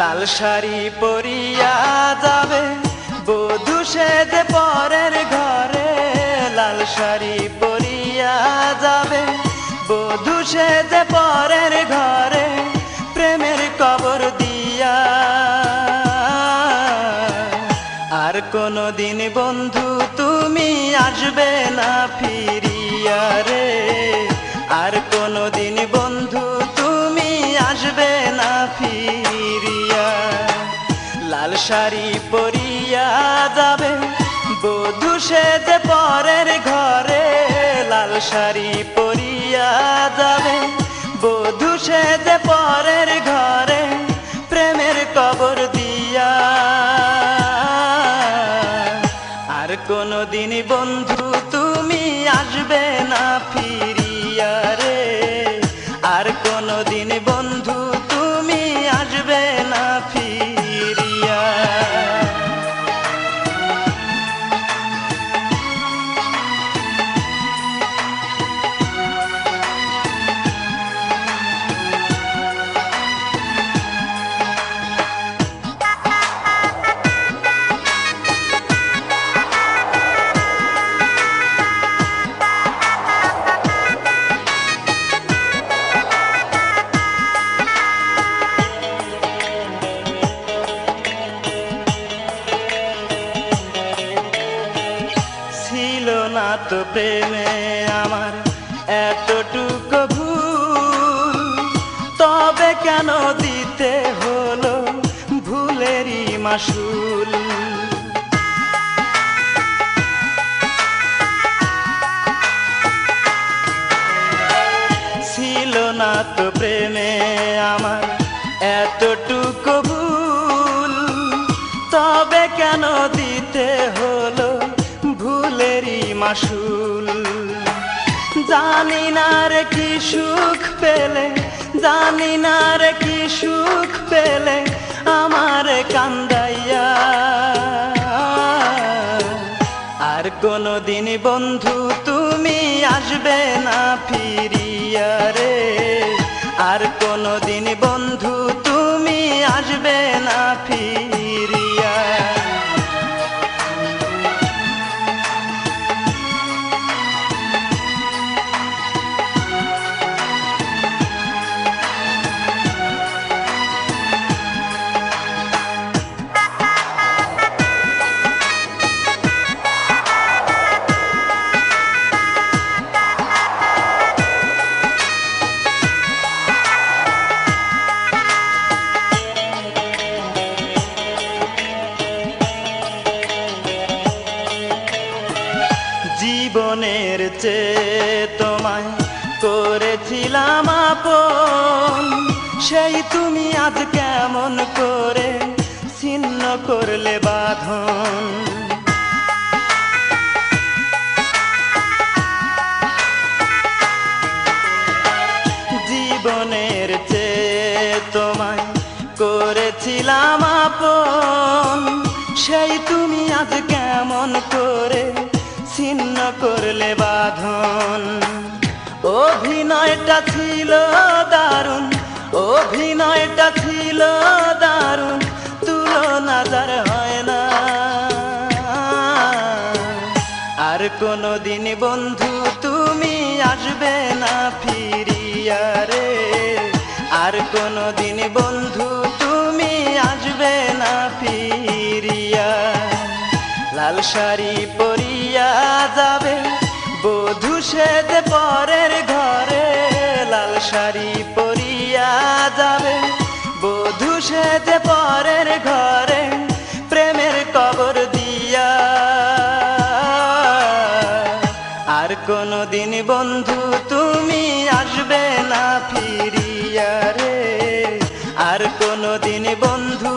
লাল শাড়ি পরিয়া যাবে বধূ সেজে পরের ঘরে। লাল শাড়ি পরিয়া যাবে বধূ সেজে পরের ঘরে, প্রেমের কবর দিয়া। আর কোনদিন বন্ধু তুমি আসবে না ফিরিয়া রে। আর কোনদিন বন্ধু তুমি আসবে না ফিরিয়া। লাল শাড়ি পরিয়া যাবে বধূ সেজে পরের ঘরে। লাল শাড়ি পরিয়া যাবে বধূ সেজে পরের ঘরে, প্রেমের কবর দিয়া। আর কোনদিন বন্ধু তুমি আসবে না ফিরিয়া রে। আর কোনদিন বন্ধু তুমি আসবে না ফিরিয়া। ছিল না তো প্রেমে আমার এতটুকু ভুল, তবে কেন দিতে হলো ভুলেরই মাসুল। ছিল না তো প্রেমে আমার এতটুকু ভুল, তবে কেন দিতে হলো ভুলেরই মাসুল। জানি না রে কি সুখ পেলে, জানি না রে কি সুখ পেলে আমার কান্দাইয়া। আর কোনদিন বন্ধু তুমি আসবে না ফিরিয়া রে। আর কোনদিন বন্ধু তুমি আসবে না ফিরিয়া। জীবনের চেয়ে তোমায় করেছিলাম আপন, সেই তুমি আজ কেমন করে ছিন্ন করলে বাঁধন। জীবনের চেয়ে তোমায় করেছিলাম আপন, সেই তুমি আজ কেমন করে ছিন্ন করলে বাঁধন। অভিনয়টা ছিল দারুণ, অভিনয়টা ছিল দারুণ, তুলনা যার হয় না। আর কোনদিন বন্ধু তুমি আসবে না ফিরিয়া রে। আর কোনদিন বন্ধু তুমি আসবে না ফিরিয়া। লাল শাড়ি পরিয়া যাবে বধূ সেজে পরের ঘরে। লাল শাড়ি পরিয়া যাবে বধূ সেজে পরের ঘরে, প্রেমের কবর দিয়া। আর কোনদিন বন্ধু তুমি আসবে না ফিরিয়া রে। আর কোনদিন বন্ধু